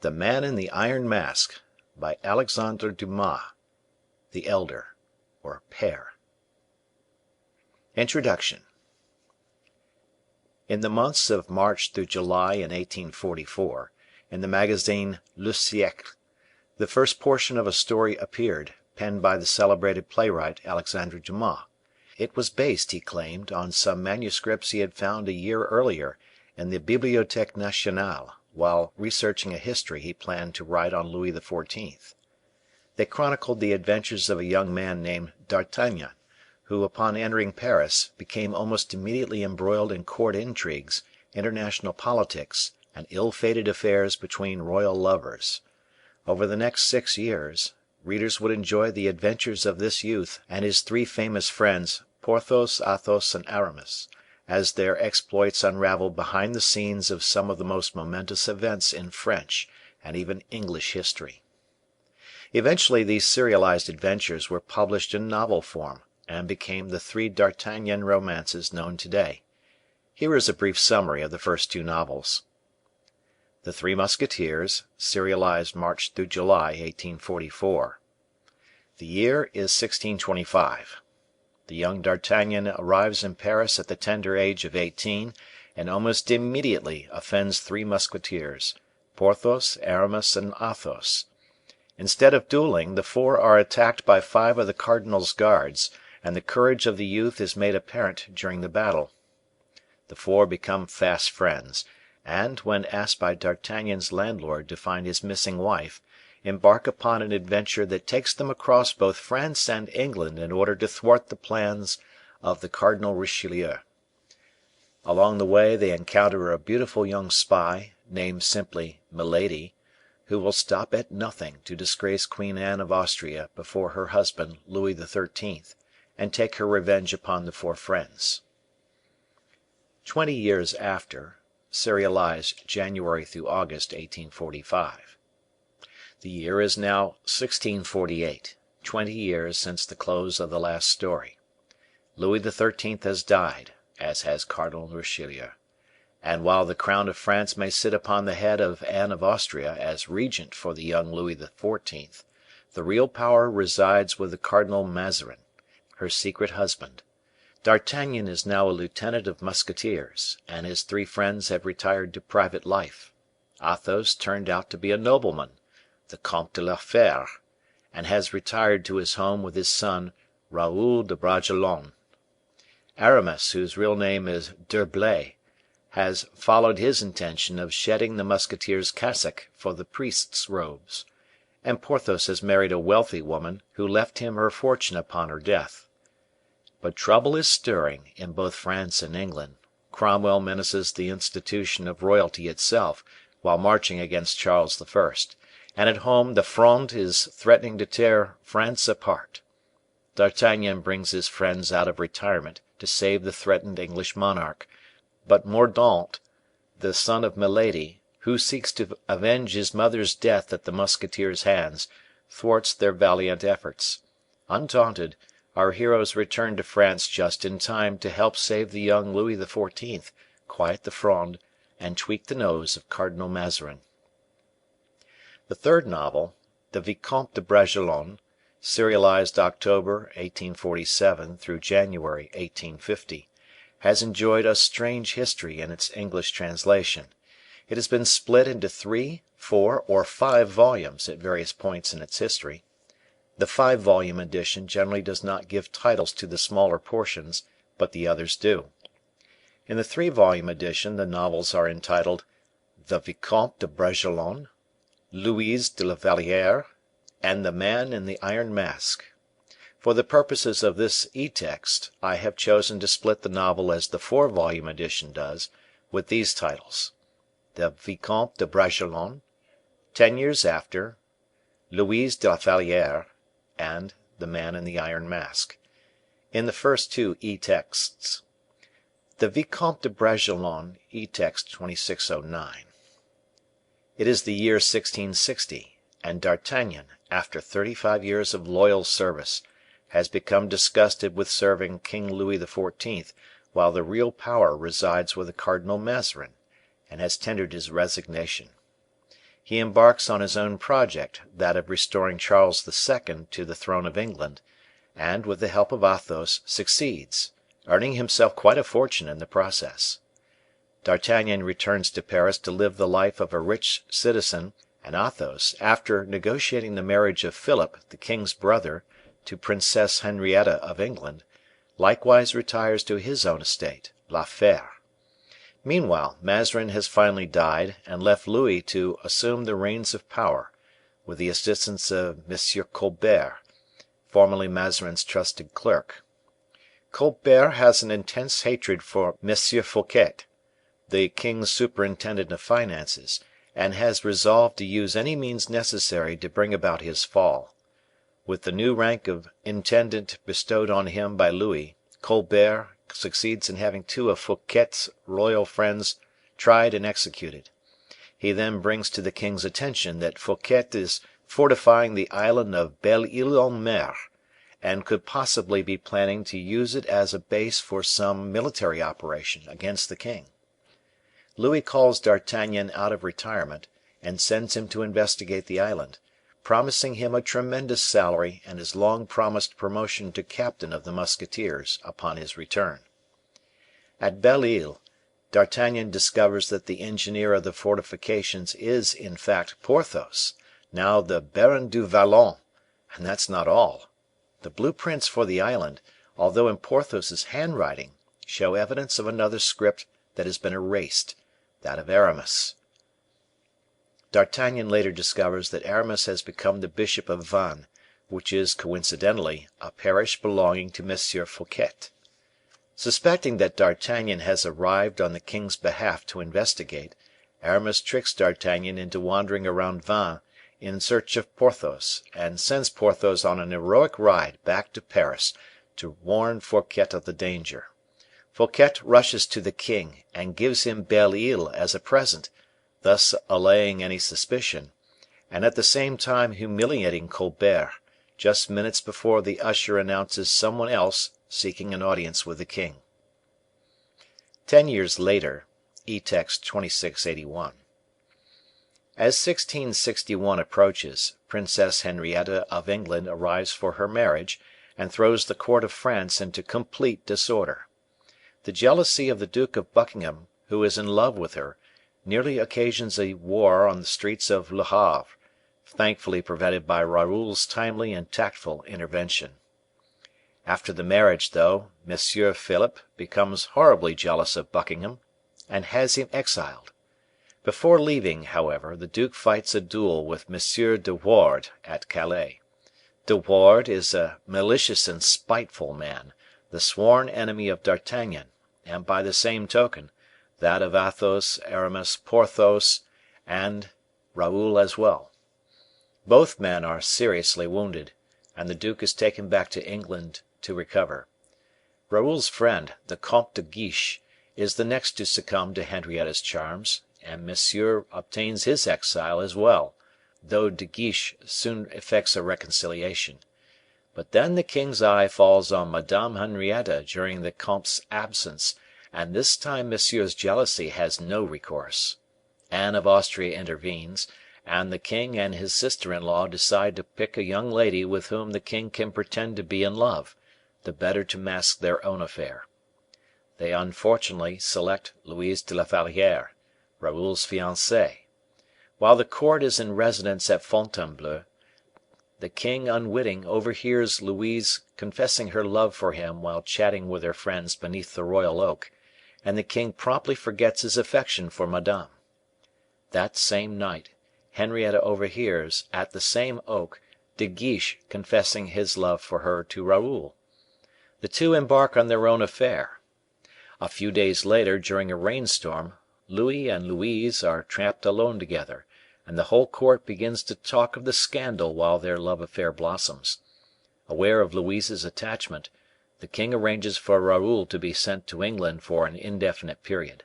The Man in the Iron Mask by Alexandre Dumas, the Elder, or Père. Introduction. In the months of March through July in 1844, in the magazine Le Siècle, the first portion of a story appeared, penned by the celebrated playwright Alexandre Dumas. It was based, he claimed, on some manuscripts he had found a year earlier in the Bibliothèque Nationale while researching a history he planned to write on Louis XIV. They chronicled the adventures of a young man named D'Artagnan, who, upon entering Paris, became almost immediately embroiled in court intrigues, international politics, and ill-fated affairs between royal lovers. Over the next 6 years, readers would enjoy the adventures of this youth and his three famous friends, Porthos, Athos, and Aramis, as their exploits unraveled behind the scenes of some of the most momentous events in French and even English history. Eventually these serialized adventures were published in novel form, and became the three D'Artagnan romances known today. Here is a brief summary of the first two novels. The Three Musketeers, serialized March through July 1844. The year is 1625. The young D'Artagnan arrives in Paris at the tender age of 18, and almost immediately offends three musketeers, Porthos, Aramis, and Athos. Instead of dueling, the four are attacked by 5 of the cardinal's guards, and the courage of the youth is made apparent during the battle. The four become fast friends, and, when asked by D'Artagnan's landlord to find his missing wife, embark upon an adventure that takes them across both France and England in order to thwart the plans of the Cardinal Richelieu. Along the way they encounter a beautiful young spy, named simply Milady, who will stop at nothing to disgrace Queen Anne of Austria before her husband Louis XIII, and take her revenge upon the four friends. 20 years after, serialized January through August 1845. The year is now 1648, 20 years since the close of the last story. Louis XIII has died, as has Cardinal Richelieu, and while the crown of France may sit upon the head of Anne of Austria as regent for the young Louis XIV, the real power resides with the Cardinal Mazarin, her secret husband. D'Artagnan is now a lieutenant of musketeers, and his three friends have retired to private life. Athos turned out to be a nobleman, the Comte de la Fère, and has retired to his home with his son Raoul de Bragelonne. Aramis, whose real name is d'Herblay, has followed his intention of shedding the musketeer's cassock for the priest's robes, and Porthos has married a wealthy woman who left him her fortune upon her death. But trouble is stirring in both France and England. Cromwell menaces the institution of royalty itself while marching against Charles I, and at home the Fronde is threatening to tear France apart. D'Artagnan brings his friends out of retirement to save the threatened English monarch, but Mordaunt, the son of Milady, who seeks to avenge his mother's death at the musketeers' hands, thwarts their valiant efforts. Undaunted, our heroes return to France just in time to help save the young Louis XIV, quiet the Fronde, and tweak the nose of Cardinal Mazarin. The third novel, The Vicomte de Bragelonne, serialized October 1847 through January 1850, has enjoyed a strange history in its English translation. It has been split into 3, 4, or 5 volumes at various points in its history. The 5-volume edition generally does not give titles to the smaller portions, but the others do. In the 3-volume edition the novels are entitled The Vicomte de Bragelonne, Louise de la Valliere, and The Man in the Iron Mask. For the purposes of this e-text, I have chosen to split the novel as the 4-volume edition does, with these titles: The Vicomte de Bragelonne, 10 Years After, Louise de la Valliere, and The Man in the Iron Mask. In the first two e-texts. The Vicomte de Bragelonne, e-text 2609. It is the year 1660, and D'Artagnan, after 35 years of loyal service, has become disgusted with serving King Louis XIV, while the real power resides with the Cardinal Mazarin, and has tendered his resignation. he embarks on his own project, that of restoring Charles II. To the throne of England, and, with the help of Athos, succeeds, earning himself quite a fortune in the process. D'Artagnan returns to Paris to live the life of a rich citizen, and Athos, after negotiating the marriage of Philip, the king's brother, to Princess Henrietta of England, likewise retires to his own estate, La Fere. Meanwhile, Mazarin has finally died, and left Louis to assume the reins of power, with the assistance of M. Colbert, formerly Mazarin's trusted clerk. Colbert has an intense hatred for M. Fouquet, the king's superintendent of finances, and has resolved to use any means necessary to bring about his fall. With the new rank of intendant bestowed on him by Louis, Colbert succeeds in having two of Fouquet's royal friends tried and executed. He then brings to the king's attention that Fouquet is fortifying the island of Belle Ile en Mer, and could possibly be planning to use it as a base for some military operation against the king. Louis calls D'Artagnan out of retirement, and sends him to investigate the island, promising him a tremendous salary and his long promised promotion to captain of the musketeers upon his return. At Belle Ile, D'Artagnan discovers that the engineer of the fortifications is, in fact, Porthos, now the Baron du Vallon, and that's not all. The blueprints for the island, although in Porthos's handwriting, show evidence of another script that has been erased, that of Aramis. D'Artagnan later discovers that Aramis has become the bishop of Vannes, which is, coincidentally, a parish belonging to M. Fouquet. Suspecting that D'Artagnan has arrived on the king's behalf to investigate, Aramis tricks D'Artagnan into wandering around Vannes in search of Porthos, and sends Porthos on an heroic ride back to Paris to warn Fouquet of the danger. Fouquet rushes to the king, and gives him Belle Ile as a present, thus allaying any suspicion, and at the same time humiliating Colbert, just minutes before the usher announces someone else seeking an audience with the king. 10 years later, Etext 2681. As 1661 approaches, Princess Henrietta of England arrives for her marriage, and throws the court of France into complete disorder. The jealousy of the Duke of Buckingham, who is in love with her, nearly occasions a war on the streets of Le Havre, thankfully prevented by Raoul's timely and tactful intervention. After the marriage, though, Monsieur Philip becomes horribly jealous of Buckingham, and has him exiled. Before leaving, however, the duke fights a duel with Monsieur de Wardes at Calais. De Wardes is a malicious and spiteful man, the sworn enemy of D'Artagnan, and by the same token, that of Athos, Aramis, Porthos, and Raoul as well. Both men are seriously wounded, and the duke is taken back to England to recover. Raoul's friend, the Comte de Guiche, is the next to succumb to Henrietta's charms, and Monsieur obtains his exile as well, though De Guiche soon effects a reconciliation. But then the king's eye falls on Madame Henrietta during the comte's absence, and this time Monsieur's jealousy has no recourse. Anne of Austria intervenes, and the king and his sister-in-law decide to pick a young lady with whom the king can pretend to be in love, the better to mask their own affair. They unfortunately select Louise de la Valliere, Raoul's fiancée. While the court is in residence at Fontainebleau, the king, unwitting, overhears Louise confessing her love for him while chatting with her friends beneath the royal oak, and the king promptly forgets his affection for Madame. That same night, Henrietta overhears, at the same oak, De Guiche confessing his love for her to Raoul. The two embark on their own affair. A few days later, during a rainstorm, Louis and Louise are trapped alone together, and the whole court begins to talk of the scandal while their love affair blossoms. Aware of Louise's attachment, the king arranges for Raoul to be sent to England for an indefinite period.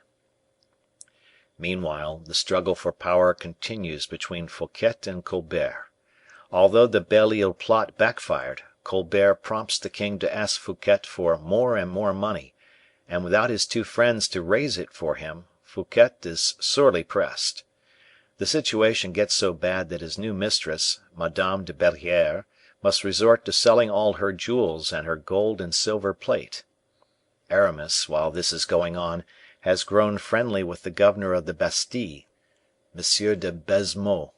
Meanwhile, the struggle for power continues between Fouquet and Colbert. Although the Belle Ile plot backfired, Colbert prompts the king to ask Fouquet for more and more money, and without his two friends to raise it for him, Fouquet is sorely pressed. The situation gets so bad that his new mistress, Madame de Belliere, must resort to selling all her jewels and her gold and silver plate. Aramis, while this is going on, has grown friendly with the governor of the Bastile, M. de Baisemeaux,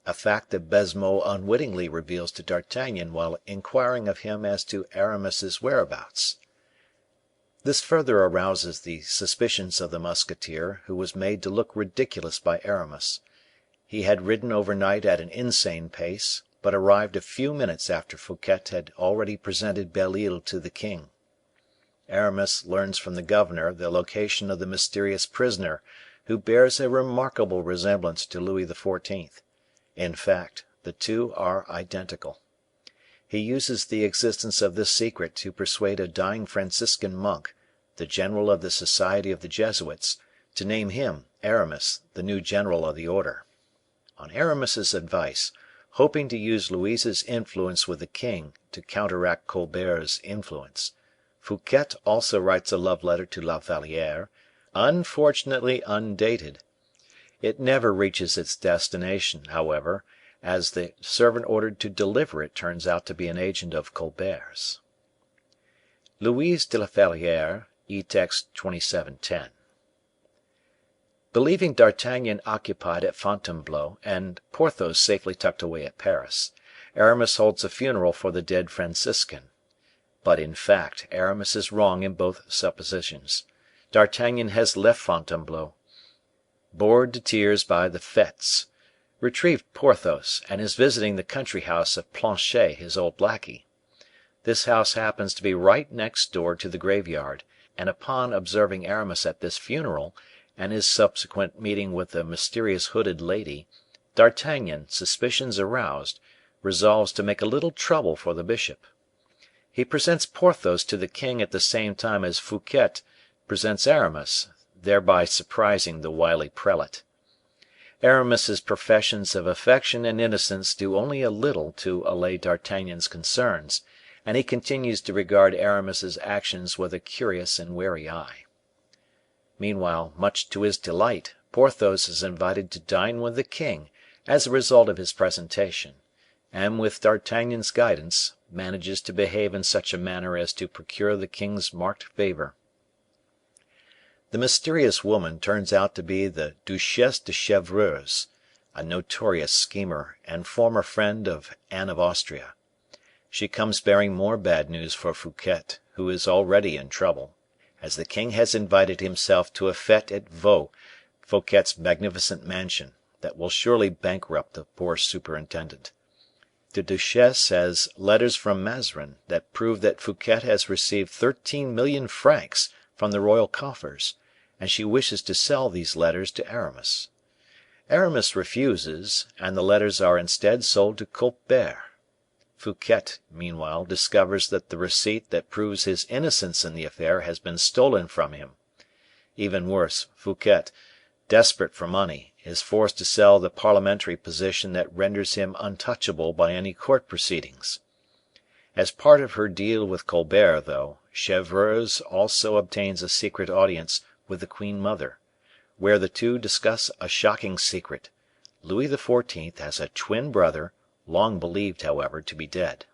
a fact that Baisemeaux unwittingly reveals to D'Artagnan while inquiring of him as to Aramis's whereabouts. This further arouses the suspicions of the musketeer, who was made to look ridiculous by Aramis. He had ridden overnight at an insane pace, but arrived a few minutes after Fouquet had already presented Belle Isle to the king. Aramis learns from the governor the location of the mysterious prisoner, who bears a remarkable resemblance to Louis XIV. In fact, the two are identical. He uses the existence of this secret to persuade a dying Franciscan monk, the general of the Society of the Jesuits, to name him, Aramis, the new general of the order. On Aramis's advice, hoping to use Louise's influence with the king to counteract Colbert's influence, Fouquet also writes a love letter to La Valliere, unfortunately undated. It never reaches its destination, however, as the servant ordered to deliver it turns out to be an agent of Colbert's. Louise de la Valliere, e-text 2710. Believing D'Artagnan occupied at Fontainebleau and Porthos safely tucked away at Paris, Aramis holds a funeral for the dead Franciscan. But in fact, Aramis is wrong in both suppositions. D'Artagnan has left Fontainebleau, bored to tears by the fetes, retrieved Porthos, and is visiting the country house of Planchet, his old lackey. This house happens to be right next door to the graveyard, and upon observing Aramis at this funeral, and his subsequent meeting with the mysterious hooded lady, D'Artagnan, suspicions aroused, resolves to make a little trouble for the bishop. He presents Porthos to the king at the same time as Fouquet presents Aramis, thereby surprising the wily prelate. Aramis's professions of affection and innocence do only a little to allay D'Artagnan's concerns, and he continues to regard Aramis's actions with a curious and wary eye. Meanwhile, much to his delight, Porthos is invited to dine with the king as a result of his presentation, and with D'Artagnan's guidance, manages to behave in such a manner as to procure the king's marked favor. The mysterious woman turns out to be the Duchesse de Chevreuse, a notorious schemer and former friend of Anne of Austria. She comes bearing more bad news for Fouquet, who is already in trouble, as the king has invited himself to a fete at Vaux, Fouquet's magnificent mansion, that will surely bankrupt the poor superintendent. The Duchesse has letters from Mazarin that prove that Fouquet has received 13,000,000 francs from the royal coffers, and she wishes to sell these letters to Aramis. Aramis refuses, and the letters are instead sold to Colbert. Fouquet, meanwhile, discovers that the receipt that proves his innocence in the affair has been stolen from him. Even worse, Fouquet, desperate for money, is forced to sell the parliamentary position that renders him untouchable by any court proceedings. As part of her deal with Colbert, though, Chevreuse also obtains a secret audience with the queen mother, where the two discuss a shocking secret. Louis XIV has a twin brother, long believed, however, to be dead.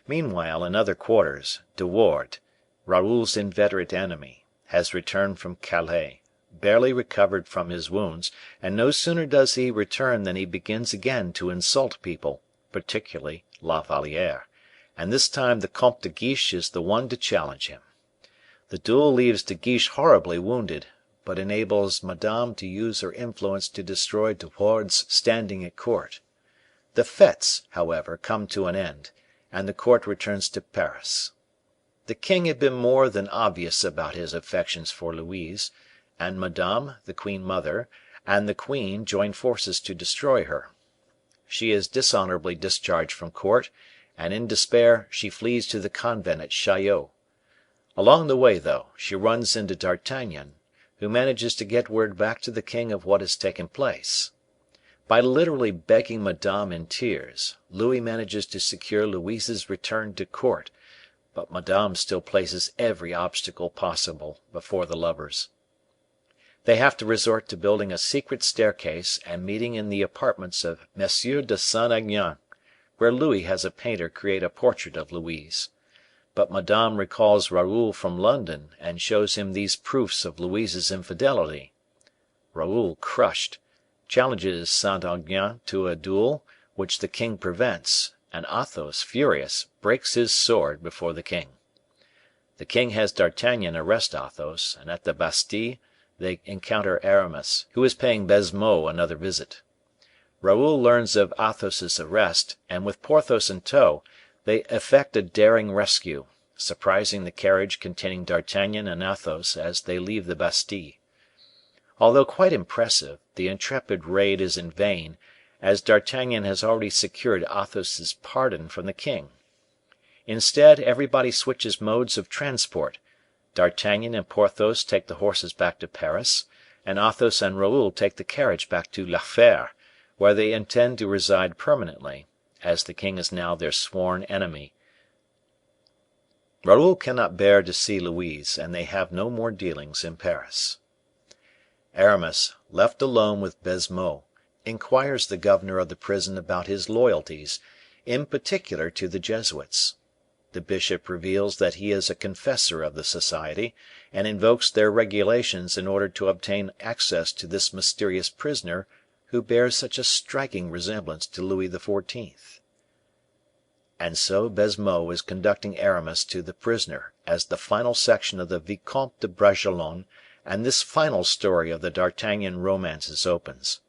Meanwhile, in other quarters, De Wardes, Raoul's inveterate enemy, has returned from Calais, barely recovered from his wounds, and no sooner does he return than he begins again to insult people, particularly La Valliere, and this time the Comte de Guiche is the one to challenge him. The duel leaves De Guiche horribly wounded, but enables Madame to use her influence to destroy De Wardes' standing at court. The fetes, however, come to an end, and the court returns to Paris. The king had been more than obvious about his affections for Louise, and Madame, the queen mother, and the queen join forces to destroy her. She is dishonorably discharged from court, and in despair she flees to the convent at Chaillot. Along the way, though, she runs into D'Artagnan, who manages to get word back to the king of what has taken place. By literally begging Madame in tears, Louis manages to secure Louise's return to court, but Madame still places every obstacle possible before the lovers. They have to resort to building a secret staircase and meeting in the apartments of M. de Saint Aignan, where Louis has a painter create a portrait of Louise. But Madame recalls Raoul from London and shows him these proofs of Louise's infidelity. Raoul, crushed, challenges Saint Aignan to a duel, which the king prevents, and Athos, furious, breaks his sword before the king. The king has D'Artagnan arrest Athos, and at the Bastile they encounter Aramis, who is paying Baisemeaux another visit. Raoul learns of Athos's arrest, and with Porthos in tow, they effect a daring rescue, surprising the carriage containing D'Artagnan and Athos as they leave the Bastile. Although quite impressive, the intrepid raid is in vain, as D'Artagnan has already secured Athos's pardon from the king. Instead, everybody switches modes of transport. D'Artagnan and Porthos take the horses back to Paris, and Athos and Raoul take the carriage back to La Fere, where they intend to reside permanently, as the king is now their sworn enemy. Raoul cannot bear to see Louise, and they have no more dealings in Paris. Aramis, left alone with Baisemeaux, inquires the governor of the prison about his loyalties, in particular to the Jesuits. The bishop reveals that he is a confessor of the society, and invokes their regulations in order to obtain access to this mysterious prisoner who bears such a striking resemblance to Louis XIV. And so Baisemeaux is conducting Aramis to the prisoner, as the final section of the Vicomte de Bragelonne and this final story of the D'Artagnan romances opens.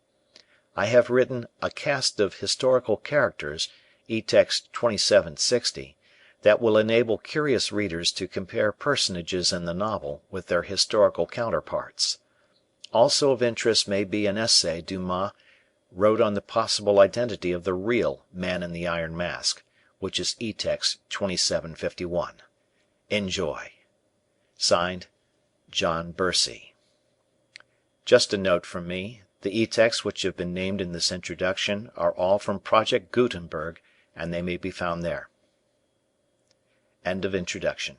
I have written a cast of historical characters, e-text 2760, that will enable curious readers to compare personages in the novel with their historical counterparts. Also of interest may be an essay Dumas wrote on the possible identity of the real Man in the Iron Mask, which is e-text 2751. Enjoy. Signed, John Bursey. Just a note from me, the e-texts which have been named in this introduction are all from Project Gutenberg, and they may be found there. End of introduction.